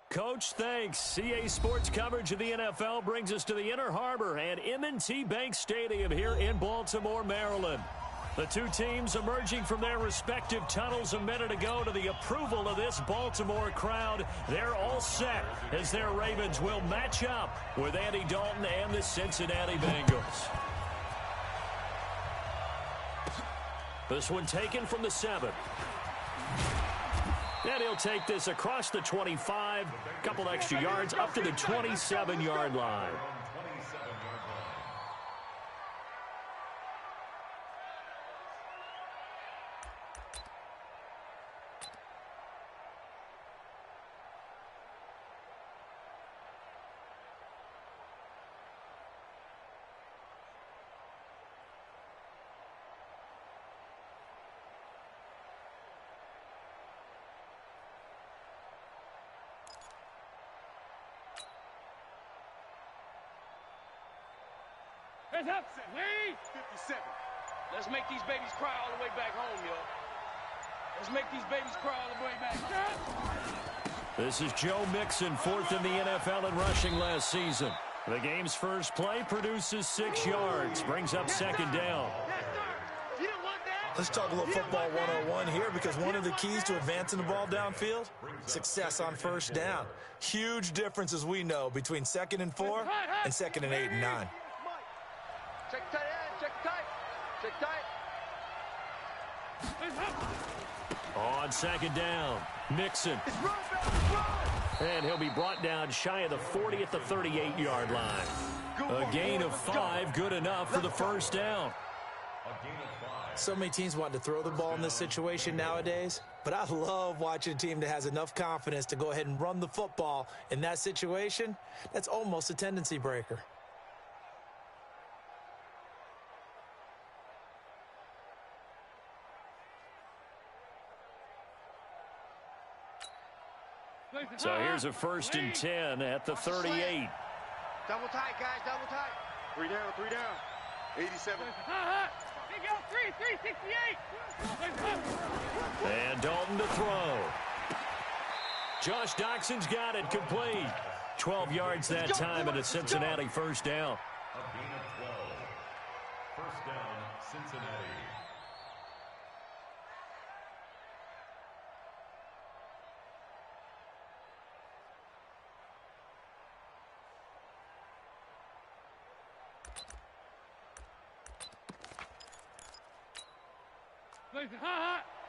Coach, thanks. CA Sports coverage of the NFL brings us to the Inner Harbor and M&T Bank Stadium here in Baltimore, Maryland. The two teams emerging from their respective tunnels a minute ago to the approval of this Baltimore crowd. They're all set as their Ravens will match up with Andy Dalton and the Cincinnati Bengals. This one taken from the 7. And he'll take this across the 25, a couple extra yards up to the 27-yard line. Hands up, Lee! 57. Let's make these babies cry all the way back home, yo. Let's make these babies cry all the way back home. This is Joe Mixon, fourth in the NFL in rushing last season. The game's first play produces 6 yards, brings up second down. Let's talk a little football 101 here, because one of the keys to advancing the ball downfield, success on first down. Huge difference, as we know, between 2nd and 4 and 2nd and 8 and 9. Check tight end, check tight. Check tight. On second down, Mixon. And he'll be brought down shy of the 40 at the 38-yard line. A gain of 5, good enough for the first down. So many teams want to throw the ball in this situation nowadays, but I love watching a team that has enough confidence to go ahead and run the football in that situation. That's almost a tendency breaker. So here's a 1st and 10 at the 38. Double tight, guys, double tight. 3 down, 3 down. 87. Here you go, 368. And Dalton to throw. Josh Doxson's got it complete. 12 yards that time and a Cincinnati first down. A gain of 12. First down, Cincinnati.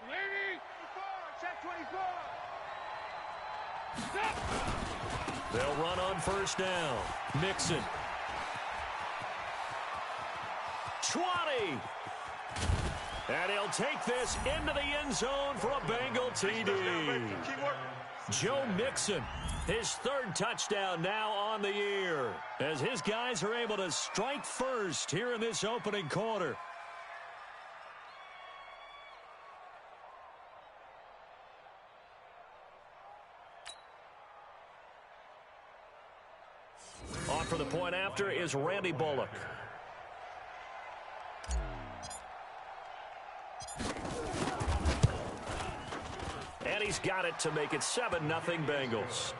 Lady! Check 24. They'll run on first down. Mixon. 20. And he'll take this into the end zone for a Bengal TD. Joe Mixon, his 3rd touchdown now on the year, as his guys are able to strike first here in this opening quarter. On for the point after is Randy Bullock. And he's got it to make it 7-0 Bengals.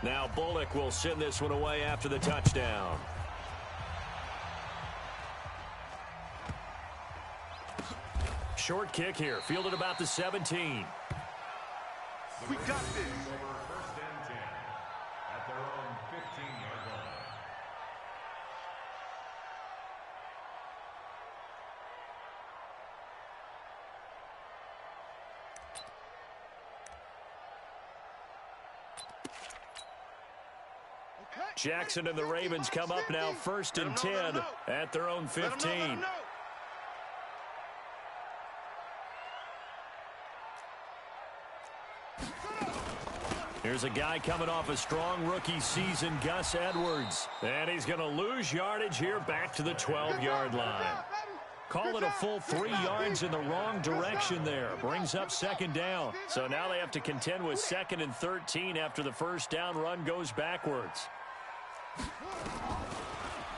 Now Bullock will send this one away after the touchdown. Short kick here, fielded about the 17. We got this. Over 1st and 10 at their own 15-yard line. Jackson and the Ravens come up now 1st and 10 at their own 15. Here's a guy coming off a strong rookie season, Gus Edwards. And he's going to lose yardage here back to the 12-yard line. Call it a full 3 yards in the wrong direction there. Brings up second down. So now they have to contend with 2nd and 13 after the first down run goes backwards.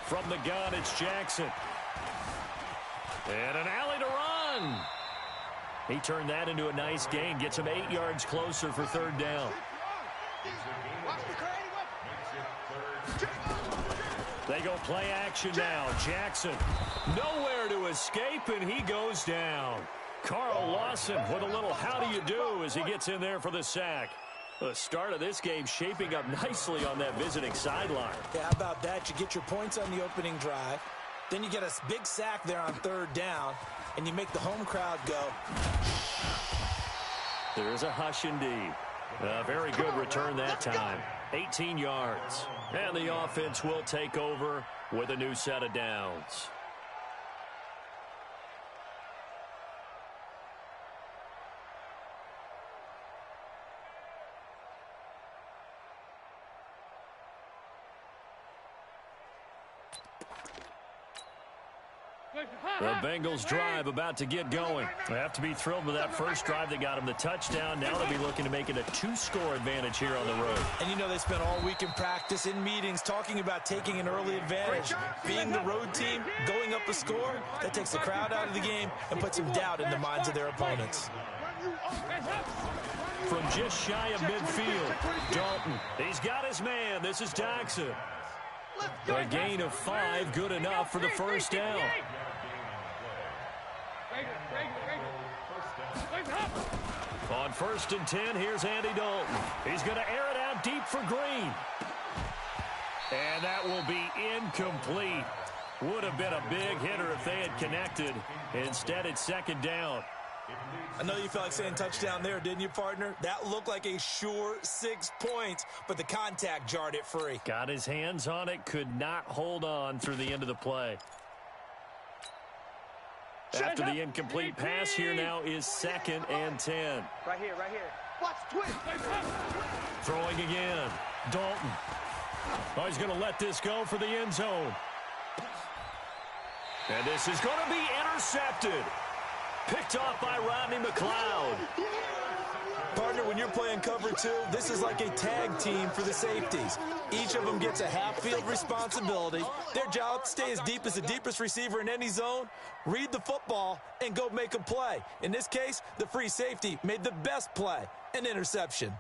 From the gun, it's Jackson. And an alley to run. He turned that into a nice gain. Gets him 8 yards closer for 3rd down. They go play action now. Jackson nowhere to escape, and he goes down. Carl Lawson with a little how do you do as he gets in there for the sack. The start of this game shaping up nicely on that visiting sideline. Yeah, how about that? You get your points on the opening drive. Then you get a big sack there on 3rd down, and you make the home crowd go. There's a hush indeed. A very good return that time. 18 yards. And the offense will take over with a new set of downs. The Bengals drive about to get going. They have to be thrilled with that first drive that got them the touchdown. Now they'll be looking to make it a 2-score advantage here on the road. And you know they spent all week in practice, in meetings, talking about taking an early advantage. Being the road team, going up a score, that takes the crowd out of the game and puts some doubt in the minds of their opponents. From just shy of midfield, Dalton. He's got his man. This is Jackson. A gain of 5, good enough for the first down. On 1st and 10, here's Andy Dalton. He's going to air it out deep for Green. And that will be incomplete. Would have been a big hitter if they had connected. Instead, it's 2nd down. I know you felt like saying touchdown there, didn't you, partner? That looked like a sure 6 points, but the contact jarred it free. Got his hands on it, could not hold on through the end of the play. After the incomplete pass, here now is 2nd and 10. Right here. Watch twist. Throwing again. Dalton. Oh, he's going to let this go for the end zone. And this is going to be intercepted. Picked off by Rodney McLeod. Partner, when you're playing cover 2, this is like a tag team for the safeties. Each of them gets a half-field responsibility. Their job, stay as deep as the deepest receiver in any zone, read the football, and go make a play. In this case, the free safety made the best play, an interception.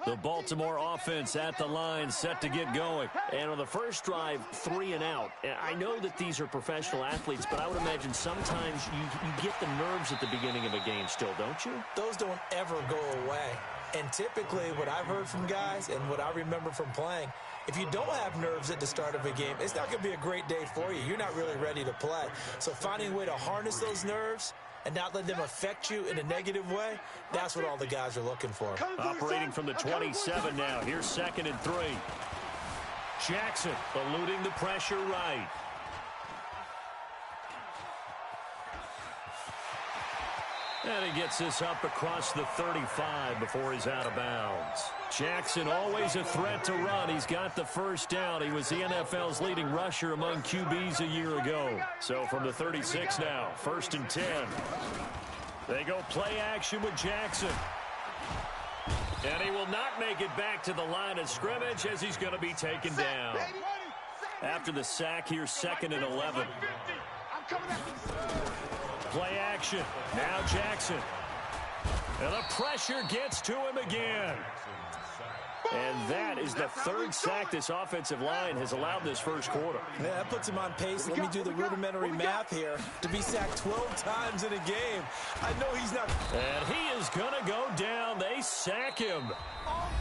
The Baltimore offense at the line, set to get going. And on the first drive, 3 and out. I know that these are professional athletes, but I would imagine sometimes you get the nerves at the beginning of a game still, don't you? Those don't ever go away. And typically, what I've heard from guys and what I remember from playing, if you don't have nerves at the start of a game, it's not going to be a great day for you. You're not really ready to play. So finding a way to harness those nerves and not let them affect you in a negative way, that's what all the guys are looking for. Operating from the 27 now. Here's 2nd and 3. Jackson eluding the pressure right. And he gets this up across the 35 before he's out of bounds. Jackson always a threat to run. He's got the first down. He was the NFL's leading rusher among QBs a year ago. So from the 36 now, 1st and 10. They go play action with Jackson. And he will not make it back to the line of scrimmage as he's going to be taken down. After the sack, here's 2nd and 11. Play action. Now Jackson. And the pressure gets to him again. And that is the 3rd sack this offensive line has allowed this first quarter. Yeah, that puts him on pace. Let me do the rudimentary math here. To be sacked 12 times in a game. I know he's not. And he is going to go down. They sack him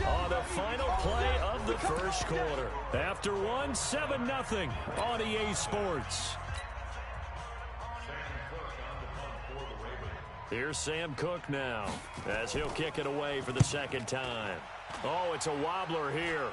on the final play of the first quarter. After one, 7-0 on EA Sports. Here's Sam Cook now as he'll kick it away for the 2nd time. Oh, it's a wobbler here.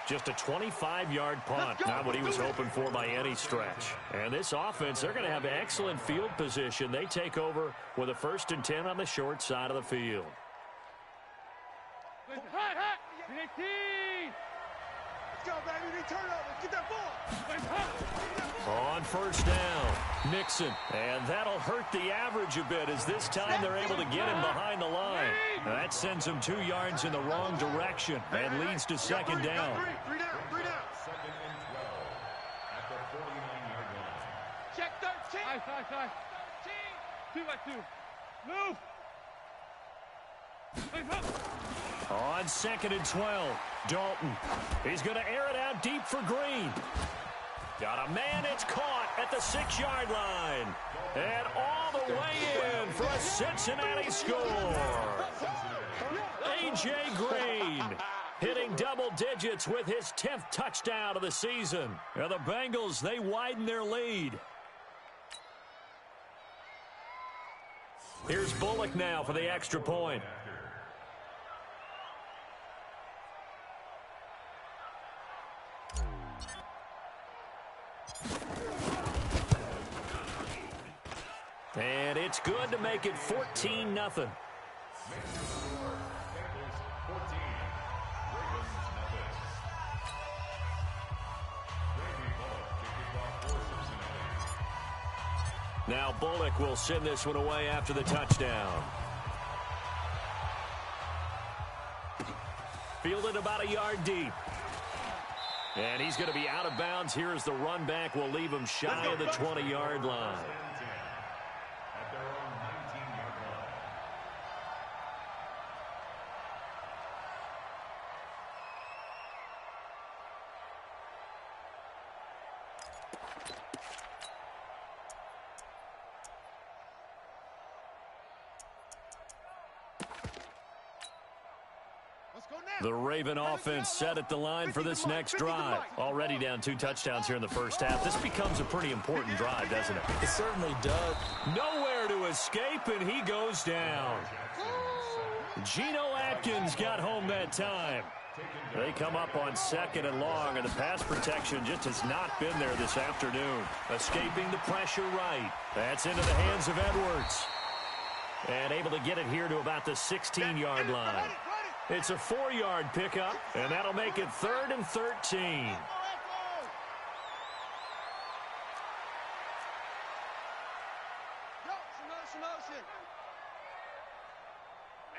Just a 25-yard punt. Not what he was hoping for by any stretch. And this offense, they're going to have excellent field position. They take over with a 1st and 10 on the short side of the field. Let's go, baby. They turn over. Get that ball. On first down, Mixon. And that'll hurt the average a bit as this time they're able to get him behind the line. That sends him 2 yards in the wrong direction and leads to second down. Three down. Second and 12 at the 49-yard line. Check 13. Side. 2 by 2. Move. On second and 12, Dalton. He's going to air it out deep for Green. Got a man, it's caught at the 6-yard line. And all the way in for a Cincinnati score. A.J. Green hitting double digits with his 10th touchdown of the season. And the Bengals, they widen their lead. Here's Bullock now for the extra point. And it's good to make it 14-0. Now Bullock will send this one away after the touchdown. Fielded about a yard deep. And he's going to be out of bounds here as the run back will leave him shy of the 20-yard line. At their own 19-yard line. The Raven offense set at the line for this next drive. Already down 2 touchdowns here in the first half. This becomes a pretty important drive, doesn't it? It certainly does. Nowhere to escape, and he goes down. Geno Atkins got home that time. They come up on second and long, and the pass protection just has not been there this afternoon. Escaping the pressure right. That's into the hands of Edwards. And able to get it here to about the 16-yard line. It's a 4-yard pickup, and that'll make it 3rd and 13. Hey,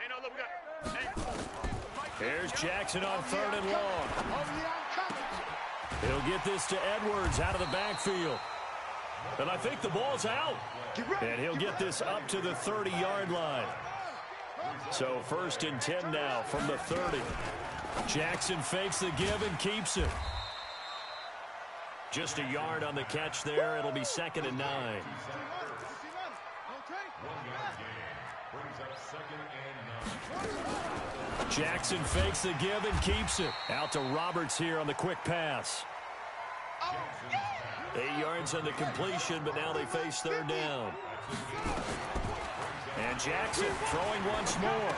no, look, we got. Hey. Here's Jackson on 3rd and long. He'll get this to Edwards out of the backfield. And I think the ball's out. And he'll get this up to the 30-yard line. So 1st and 10 now from the 30. Jackson fakes the give and keeps it. Just a yard on the catch there. It'll be 2nd and 9. 1-yard gain brings up 2nd and 9. Jackson fakes the give and keeps it. Out to Roberts here on the quick pass. 8 yards on the completion, but now they face 3rd down. And Jackson throwing once more.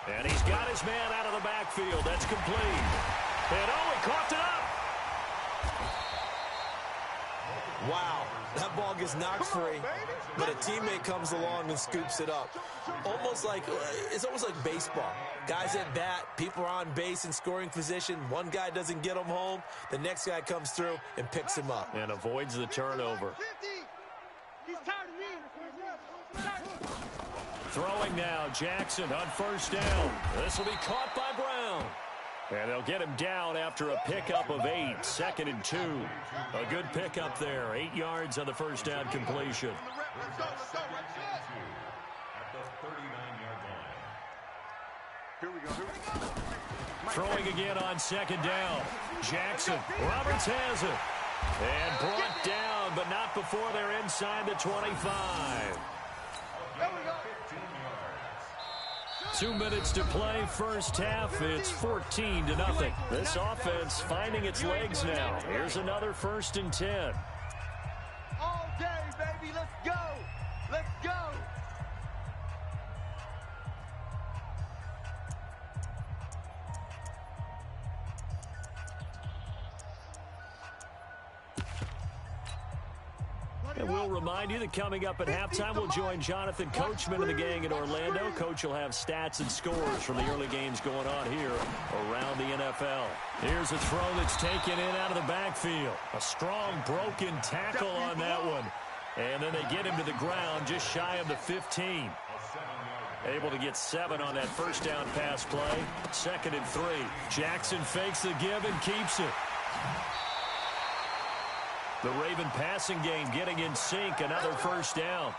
And he's got his man out of the backfield. That's complete. And he coughed it up. Wow, that ball gets knocked free, but a teammate comes along and scoops it up. It's almost like baseball. Guys at bat, people are on base in scoring position. One guy doesn't get him home. The next guy comes through and picks him up. And avoids the turnover. He's tired of me. Throwing now, Jackson on 1st down. This will be caught by Brown. And they'll get him down after a pickup of 8, 2nd and 2. A good pickup there, 8 yards on the 1st down completion. At the 39-yard line. Here we go. Throwing again on 2nd down. Jackson, Roberts has it. And brought down, but not before they're inside the 25. 2 minutes to play, first half. It's 14-0. This offense finding its legs now. Here's another 1st and 10. All day, baby. Let's go. Let's go. And we'll remind you that coming up at halftime, we'll join Jonathan Coachman and the gang in Orlando. Coach will have stats and scores from the early games going on here around the NFL. Here's a throw that's taken in out of the backfield. A strong broken tackle on that one. And then they get him to the ground just shy of the 15. Able to get 7 on that first down pass play. 2nd and 3. Jackson fakes the give and keeps it. The Raven passing game getting in sync. Another first down.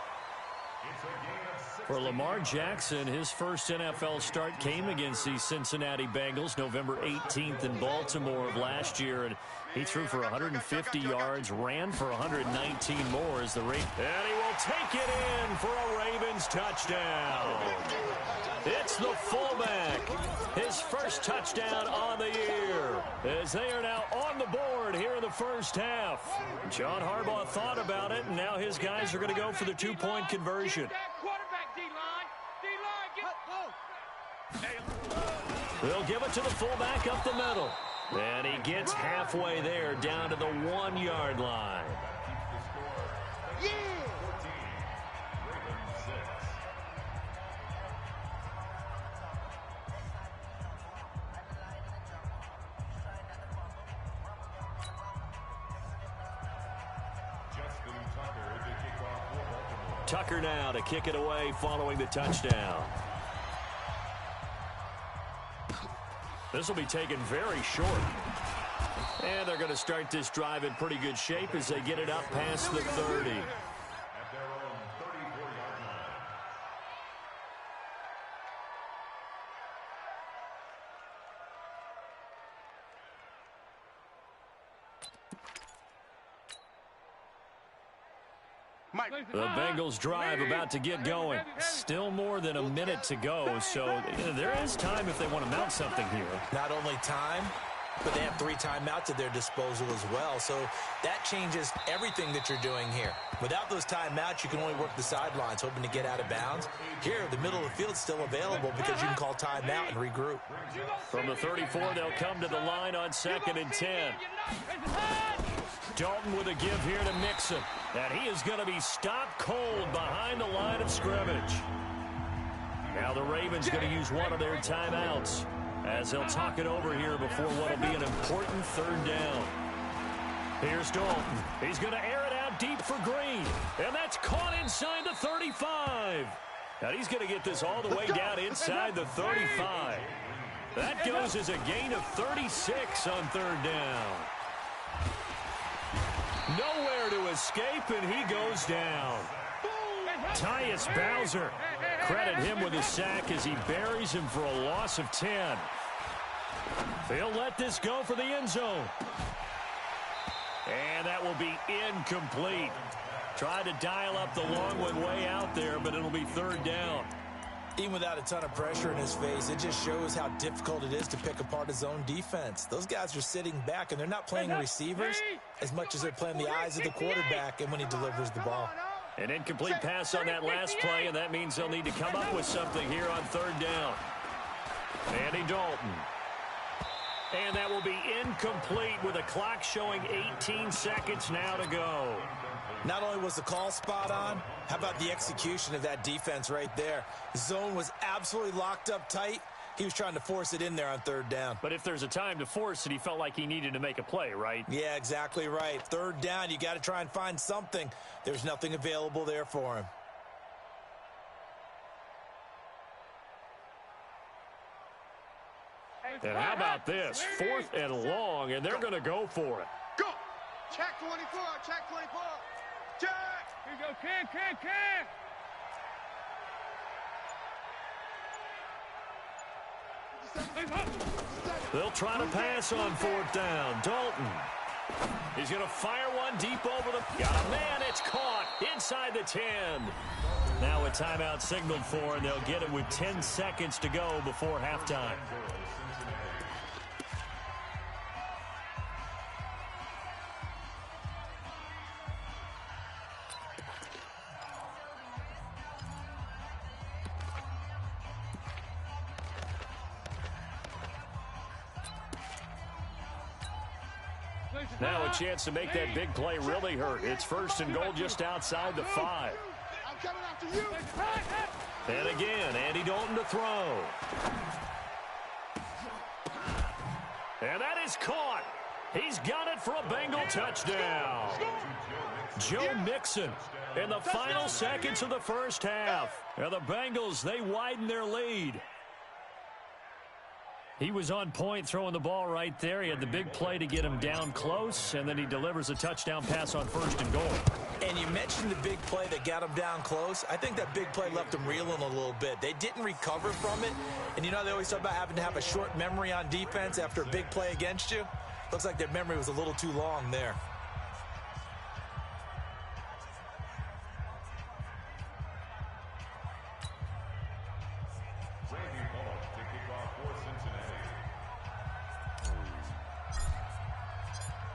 For Lamar Jackson, his first NFL start came against the Cincinnati Bengals November 18th in Baltimore of last year. And he threw for 150 yards, ran for 119 more as the Ravens. And he will take it in for a Ravens touchdown. It's the fullback. His first touchdown on the year as they are now on the board here in the first half. John Harbaugh thought about it, and now his guys are going to go for the 2-point conversion. They'll give it to the fullback up the middle. And he gets halfway there down to the 1-yard line. Yeah! Tucker now to kick it away following the touchdown. This will be taken very short. And they're going to start this drive in pretty good shape as they get it up past the 30. At their own 34-yard line. The Bengals drive about to get going. Still more than a minute to go, so there is time if they want to mount something here. Not only time, but they have 3 timeouts at their disposal as well, so that changes everything that you're doing here. Without those timeouts, you can only work the sidelines, hoping to get out of bounds. Here, the middle of the field's still available because you can call timeout and regroup. From the 34, they'll come to the line on 2nd and 10. Dalton with a give here to Mixon. And he is going to be stopped cold behind the line of scrimmage. Now the Ravens going to use one of their timeouts as they'll talk it over here before what will be an important 3rd down. Here's Dalton. He's going to air it out deep for Green. And that's caught inside the 35. And he's going to get this all the way down inside the 35. That goes as a gain of 36 on 3rd down. Nowhere to escape, and he goes down. Tyus Bowser, credit him with a sack as he buries him for a loss of 10. They'll let this go for the end zone. And that will be incomplete. Tried to dial up the long one way out there, but it'll be 3rd down. Even without a ton of pressure in his face, it just shows how difficult it is to pick apart his own defense. Those guys are sitting back, and they're not playing receivers as much as they're playing the eyes of the quarterback and when he delivers the ball. An incomplete pass on that last play, and that means they'll need to come up with something here on 3rd down. Andy Dalton. And that will be incomplete with a clock showing 18 seconds now to go. Not only was the call spot on, how about the execution of that defense right there? The zone was absolutely locked up tight. He was trying to force it in there on 3rd down. But if there's a time to force it, he felt like he needed to make a play, right? Yeah, exactly right. 3rd down, you got to try and find something. There's nothing available there for him. And how about this? 4th and long, and they're going to go for it. Go! Check 24, check 24. Check! Here you go, Cam. They'll try to pass on 4th down. Dalton. He's going to fire one deep over the... Got a man, it's caught inside the 10. Now a timeout signaled for, and they'll get it with 10 seconds to go before halftime. Now a chance to make that big play really hurt. It's first and goal just outside the 5. I'm coming after you. And again, Andy Dalton to throw. And that is caught. He's got it for a Bengal touchdown. Joe Mixon in the final seconds of the first half. And the Bengals, they widen their lead. He was on point throwing the ball right there. He had the big play to get him down close, and then he delivers a touchdown pass on first and goal. And you mentioned the big play that got him down close. I think that big play left him reeling a little bit. They didn't recover from it. And, you know, they always talk about having to have a short memory on defense after a big play against you. Looks like their memory was a little too long there.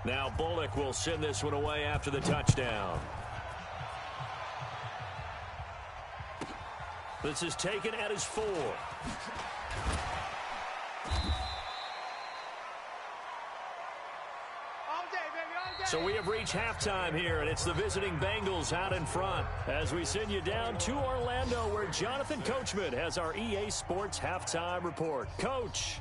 Now Bullock will send this one away after the touchdown. This is taken at his 4. So we have reached halftime here, and it's the visiting Bengals out in front as we send you down to Orlando, where Jonathan Coachman has our EA Sports halftime report. Coach.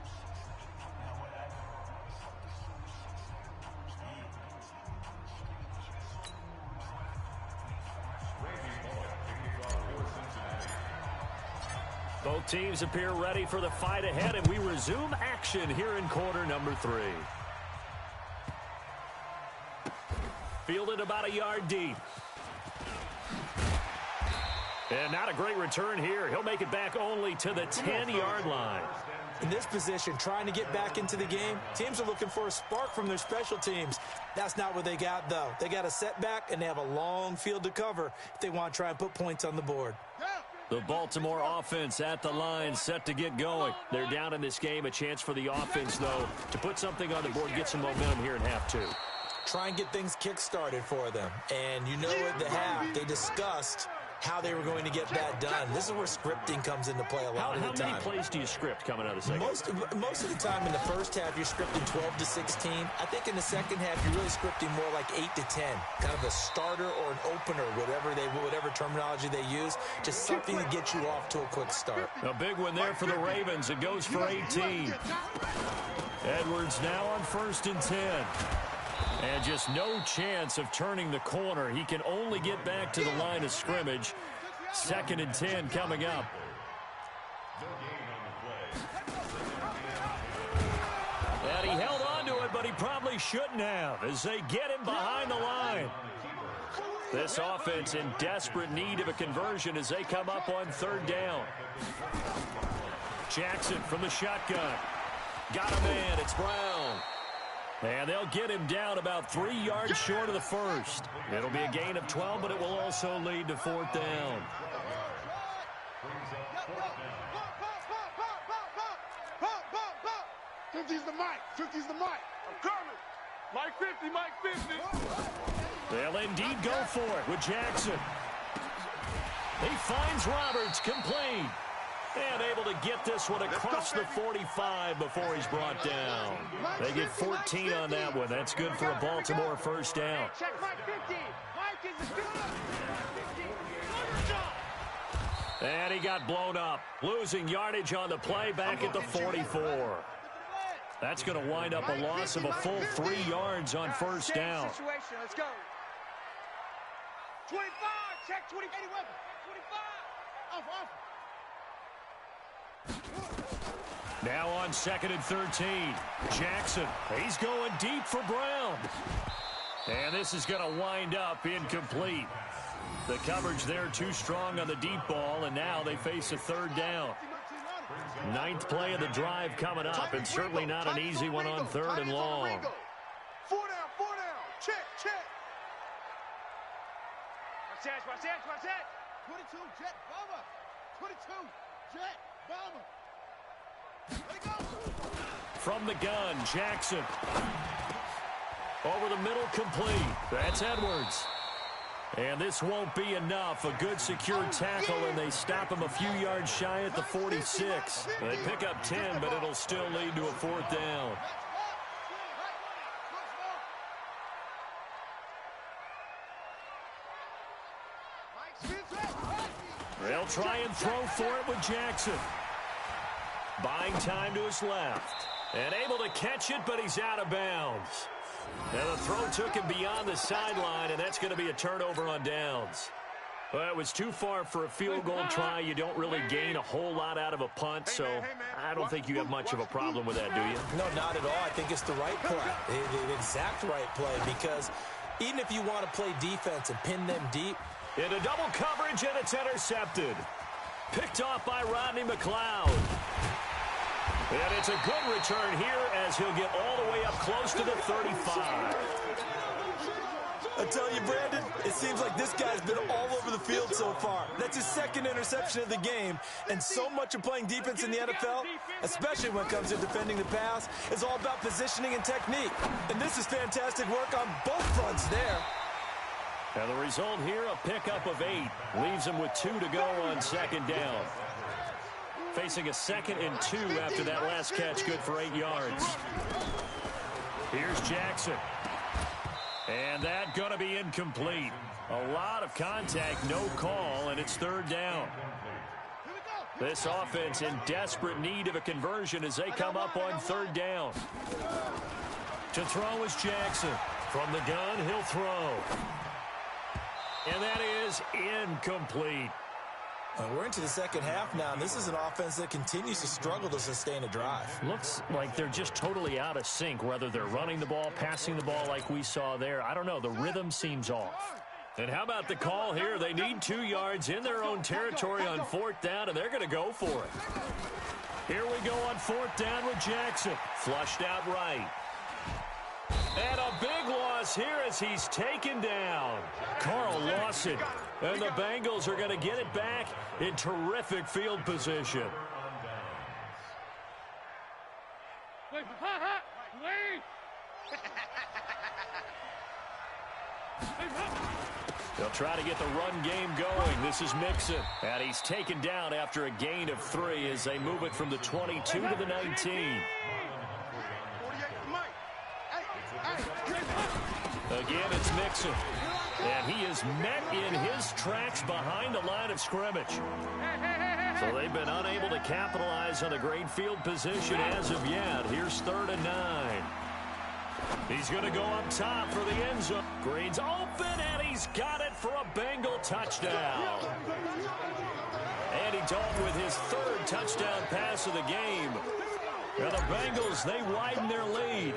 Both teams appear ready for the fight ahead, and we resume action here in quarter number 3. Fielded about a yard deep. And not a great return here. He'll make it back only to the 10-yard line. In this position, trying to get back into the game, teams are looking for a spark from their special teams. That's not what they got, though. They got a setback, and they have a long field to cover if they want to try and put points on the board. The Baltimore offense at the line, set to get going. They're down in this game. A chance for the offense, though, to put something on the board, get some momentum here in half 2. Try and get things kick-started for them. And you know at the half, they discussed how they were going to get that done. This is where scripting comes into play a lot of the time. How many plays do you script coming out of the second? Most of the time in the first half, you're scripting 12 to 16. I think in the second half, you're really scripting more like 8 to 10. Kind of a starter or an opener, whatever terminology they use. Just something to get you off to a quick start. A big one there for the Ravens. It goes for 18. Edwards now on first and 10. And just no chance of turning the corner. He can only get back to the line of scrimmage. Second and 10 coming up. And he held on to it, but he probably shouldn't have as they get him behind the line. This offense in desperate need of a conversion as they come up on third down. Jackson from the shotgun. Got a man. It's Brown. And they'll get him down about 3 yards short of the first. It'll be a gain of 12, but it will also lead to fourth down. 50's the mic. 50's the mic. I'm coming. Mike 50, Mike 50. They'll indeed go for it with Jackson. He finds Roberts complete. And able to get this one across the 45 before he's brought down. They get 14 on that one. That's good for a Baltimore first down. Check Mike 50. Mike is the 50. And he got blown up. Losing yardage on the play back at the 44. That's going to wind up a loss of a full 3 yards on first down. Let's go. 25. Check 20. 25. Off. Now on second and 13. Jackson. He's going deep for Brown. And this is going to wind up incomplete. The coverage there too strong on the deep ball, and now they face a third down. 9th play of the drive coming up, and certainly not an easy one on third and long. 4 down. Check. Watch that. 22, jet, bomber. 22, jet, bomber. From the gun, Jackson. Over the middle, complete. That's Edwards. And this won't be enough. A good secure tackle, and they stop him a few yards shy at the 46. They pick up 10, but it'll still lead to a fourth down. They'll try and throw for it with Jackson. Buying time to his left. And able to catch it, but he's out of bounds. Now the throw took him beyond the sideline, and that's going to be a turnover on downs. Well, it was too far for a field goal try. You don't really gain a whole lot out of a punt, so I don't think you have much of a problem with that, do you? No, not at all. I think it's the right play, the exact right play, because even if you want to play defense and pin them deep. Into double coverage, and it's intercepted. Picked off by Rodney McLeod. And it's a good return here as he'll get all the way up close to the 35. I tell you, Brandon, it seems like this guy's been all over the field so far. That's his second interception of the game, and so much of playing defense in the NFL, especially when it comes to defending the pass, is all about positioning and technique. And this is fantastic work on both fronts there. And the result here, a pickup of 8. Leaves him with 2 to go on second down. Facing a 2nd and 2 after that last catch, good for 8 yards. Here's Jackson. And that going to be incomplete. A lot of contact, no call, and it's 3rd down. This offense in desperate need of a conversion as they come up on 3rd down. To throw is Jackson. From the gun, he'll throw. And that is incomplete. We're into the second half now, and this is an offense that continues to struggle to sustain a drive. Looks like they're just totally out of sync, whether they're running the ball, passing the ball like we saw there. I don't know. The rhythm seems off. And how about the call here? They need 2 yards in their own territory on 4th down, and they're going to go for it. Here we go on 4th down with Jackson. Flushed out right. And a big loss here as he's taken down. Carl Lawson. And the Bengals are going to get it back in terrific field position. They'll try to get the run game going. This is Mixon. And he's taken down after a gain of 3 as they move it from the 22 to the 19. Again, it's Mixon. And he is met in his tracks behind the line of scrimmage. So they've been unable to capitalize on a great field position as of yet. Here's 3rd and 9. He's going to go up top for the end zone. Green's open, and he's got it for a Bengal touchdown. Andy Dalton with his 3rd touchdown pass of the game. And the Bengals, they widen their lead.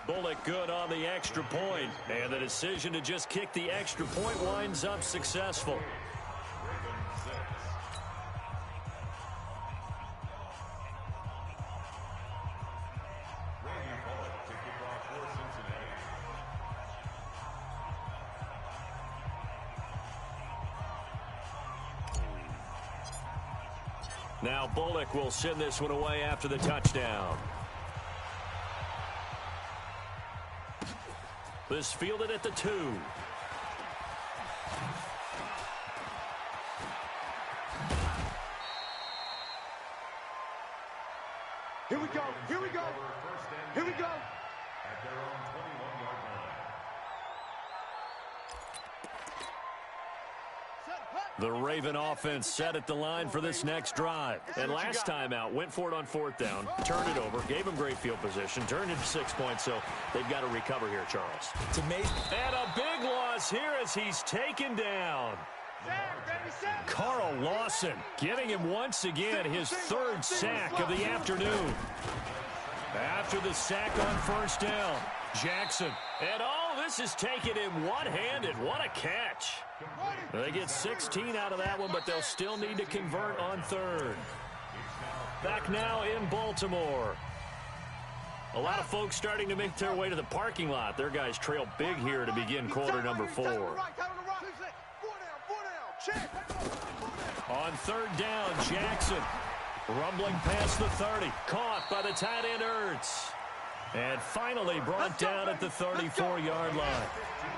Bullock good on the extra point, and the decision to just kick the extra point winds up successful. Now Bullock will send this one away after the touchdown. This fielded at the 2. Here we go. Here we go. Here we go. At their own 21-yard line. The Raven offense set at the line for this next drive. And last time out, went for it on 4th down, turned it over, gave them great field position, turned it to 6 points, so they've got to recover here, Charles. It's amazing. And a big loss here as he's taken down. Carl Lawson getting him once again his 3rd sack of the afternoon. After the sack on 1st down, Jackson. And this is taken in one-handed. What a catch. They get 16 out of that one, but they'll still need to convert on 3rd. Back now in Baltimore. A lot of folks starting to make their way to the parking lot. Their guys trail big here to begin quarter number 4. On 3rd down, Jackson. Rumbling past the 30. Caught by the tight end Ertz. And finally brought down at the 34-yard line.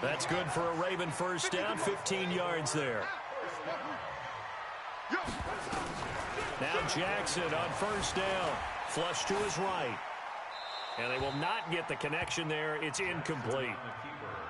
That's good for a Raven 1st down, 15 yards there. Now Jackson on 1st down. Flush to his right. And they will not get the connection there. It's incomplete.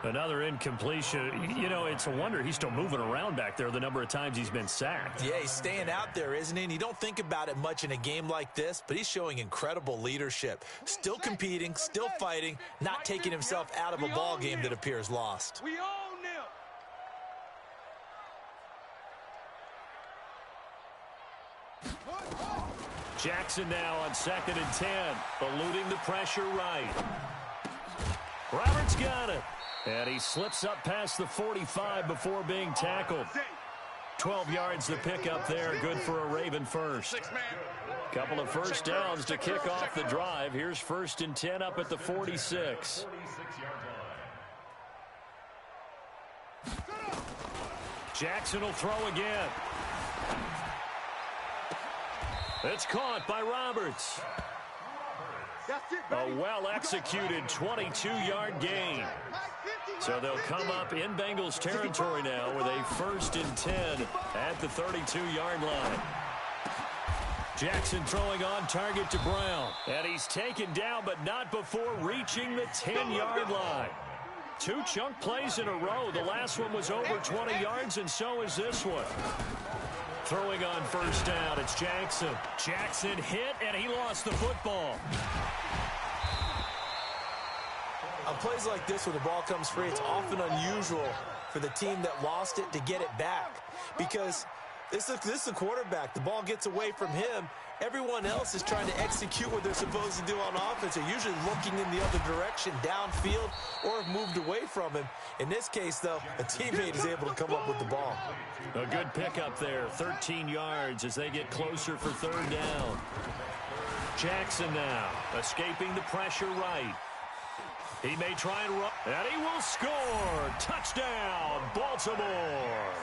Another incompletion. You know, it's a wonder he's still moving around back there the number of times he's been sacked. Yeah, he's staying out there, isn't he? And you don't think about it much in a game like this, but he's showing incredible leadership. Still competing, still fighting, not taking himself out of a ball game that appears lost. We own them. Jackson now on 2nd and 10, eluding the pressure right. Roberts got it. And he slips up past the 45 before being tackled. 12 yards to pick up there. Good for a Raven first. Couple of first downs to kick off the drive. Here's 1st and 10 up at the 46. Jackson will throw again. It's caught by Roberts. A well-executed 22-yard gain. So they'll come up in Bengals territory now with a 1st and 10 at the 32-yard line. Jackson throwing on target to Brown. And he's taken down, but not before reaching the 10-yard line. 2 chunk plays in a row. The last one was over 20 yards, and so is this one. Throwing on 1st down, it's Jackson. Jackson hit, and he lost the football. On plays like this where the ball comes free, it's often unusual for the team that lost it to get it back. Because this is the quarterback. The ball gets away from him. Everyone else is trying to execute what they're supposed to do on offense. They're usually looking in the other direction, downfield, or have moved away from him. In this case, though, a teammate is able to come up with the ball. A good pickup there, 13 yards as they get closer for 3rd down. Jackson now, escaping the pressure right. He may try and run, and he will score. Touchdown, Baltimore.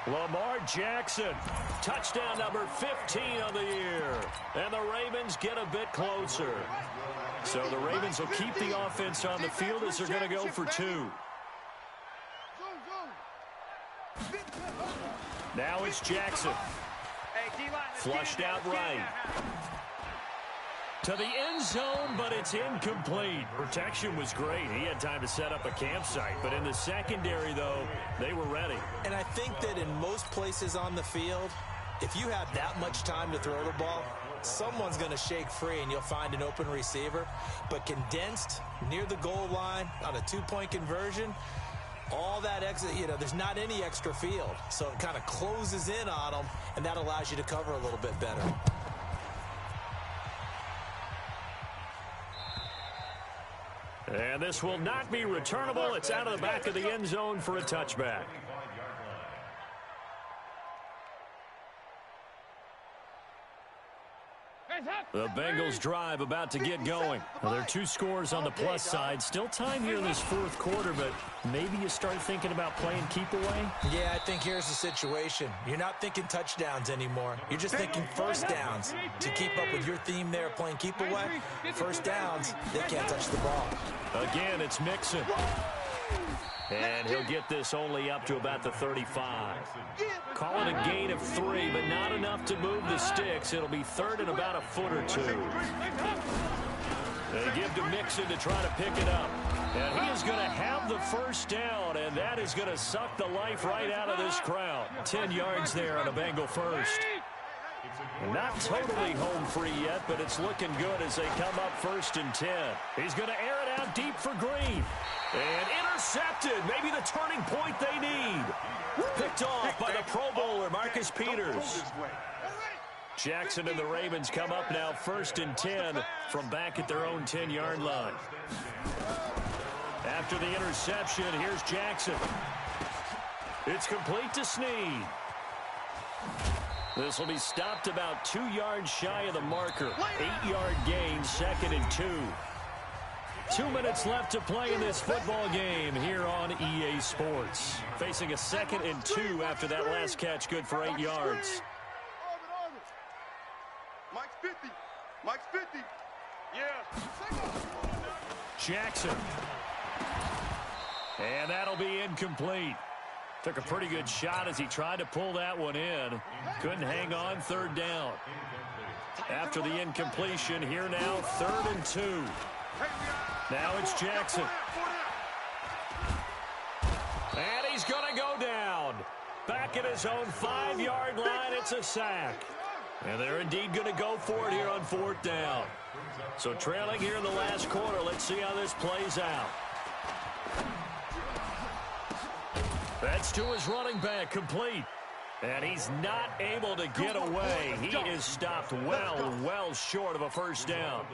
Lamar Jackson, touchdown number 15 of the year. And the Ravens get a bit closer. So the Ravens will keep the offense on the field as they're going to go for 2. Now it's Jackson. Flushed out right. To the end zone, but it's incomplete. Protection was great. He had time to set up a campsite. But in the secondary, though, they were ready. And I think that in most places on the field, if you have that much time to throw the ball, someone's going to shake free and you'll find an open receiver. But condensed near the goal line on a 2-point conversion, all that extra, there's not any extra field. So it kind of closes in on them, and that allows you to cover a little bit better. And this will not be returnable. It's out of the back of the end zone for a touchback. The Bengals drive about to get going. Well, there are 2 scores on the plus side. Still time here in this 4th quarter, but maybe you start thinking about playing keep away? Yeah, I think here's the situation. You're not thinking touchdowns anymore. You're just thinking 1st downs. To keep up with your theme there, playing keep away, 1st downs, they can't touch the ball. Again, it's Mixon. And he'll get this only up to about the 35. Call it a gain of 3, but not enough to move the sticks. It'll be 3rd and about a foot or 2. They give to Mixon to try to pick it up. And he is going to have the 1st down, and that is going to suck the life right out of this crowd. 10 yards there on a Bengal 1st. Not totally home free yet, but it's looking good as they come up 1st and 10. He's going to air it out deep for Green. And intercepted. Maybe the turning point they need. Picked off by the Pro Bowler, Marcus Peters. Jackson and the Ravens come up now 1st and 10 from back at their own 10-yard line. After the interception, here's Jackson. It's complete to Snead. This will be stopped about 2 yards shy of the marker. 8-yard gain, 2nd and 2. 2 minutes left to play in this football game here on EA Sports. Facing a 2nd and 2 after that last catch, good for 8 yards. Mike's 50. Mike's 50. Yeah. Jackson. And that'll be incomplete. Took a pretty good shot as he tried to pull that one in. Couldn't hang on, 3rd down. After the incompletion, here now, 3rd and 2. Now it's Jackson. he's going to go down. Back at his own 5-yard line, it's a sack. And they're indeed going to go for it here on 4th down. So trailing here in the last quarter, let's see how this plays out. That's to his running back, complete. And he's not able to get away. He is stopped well short of a first down.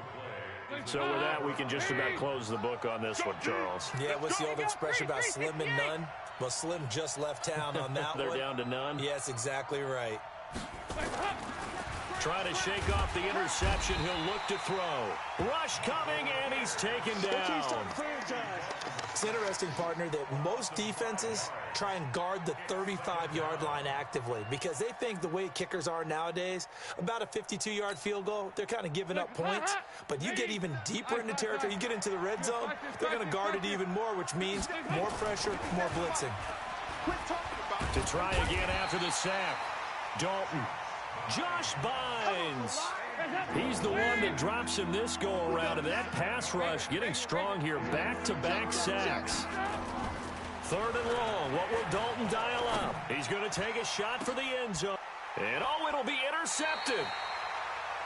So with that, we can just about close the book on this one, Charles. Yeah, what's the old expression about slim and none? Well, Slim just left town on that They're one. down to none? Yes, exactly right. Trying to shake off the interception. He'll look to throw. Rush coming, and he's taken down. It's interesting, partner, that most defenses try and guard the 35-yard line actively because they think the way kickers are nowadays, about a 52-yard field goal, they're kind of giving up points. But you get even deeper into territory, you get into the red zone, they're going to guard it even more, which means more pressure, more blitzing. To try again after the sack. Dalton. Josh Bynes. He's the one that drops him this go-around, and that pass rush getting strong here. Back-to-back sacks. 3rd and long. What will Dalton dial up? He's going to take a shot for the end zone. And, oh, it'll be intercepted.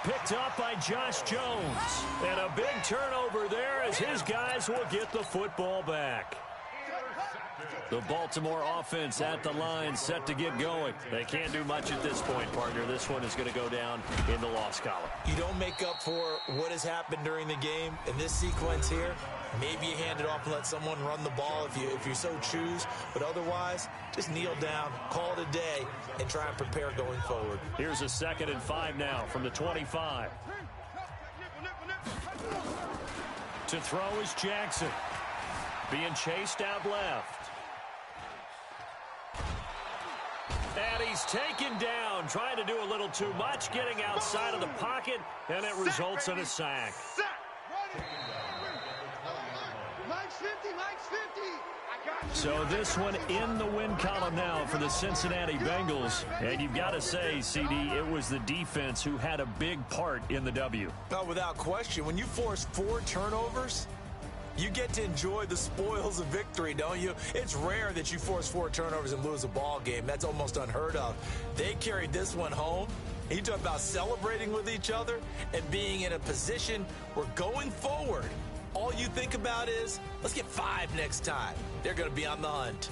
Picked up by Josh Jones. And a big turnover there as his guys will get the football back. The Baltimore offense at the line, set to get going. They can't do much at this point, partner. This one is going to go down in the loss column. You don't make up for what has happened during the game in this sequence here. Maybe you hand it off and let someone run the ball if you so choose. But otherwise, just kneel down, call it a day, and try and prepare going forward. Here's a 2nd and 5 now from the 25. To throw is Jackson. Being chased out left. And he's taken down, trying to do a little too much, getting outside of the pocket, and it results in a sack. So this one in the win column now for the Cincinnati Bengals. And you've got to say, CD, it was the defense who had a big part in the W. No, without question. When you force 4 turnovers, you get to enjoy the spoils of victory, don't you? It's rare that you force 4 turnovers and lose a ball game. That's almost unheard of. They carried this one home. You talk about celebrating with each other and being in a position where going forward, all you think about is, let's get 5 next time. They're going to be on the hunt.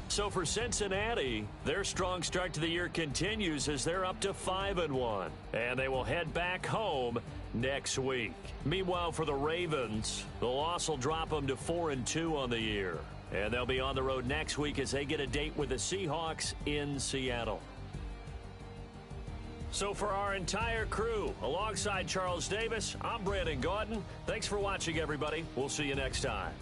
So for Cincinnati, their strong start to the year continues as they're up to 5-1. And they will head back home next week. Meanwhile, for the Ravens, the loss will drop them to 4-2 on the year. And they'll be on the road next week as they get a date with the Seahawks in Seattle. So for our entire crew, alongside Charles Davis, I'm Brandon Gaudin. Thanks for watching, everybody. We'll see you next time.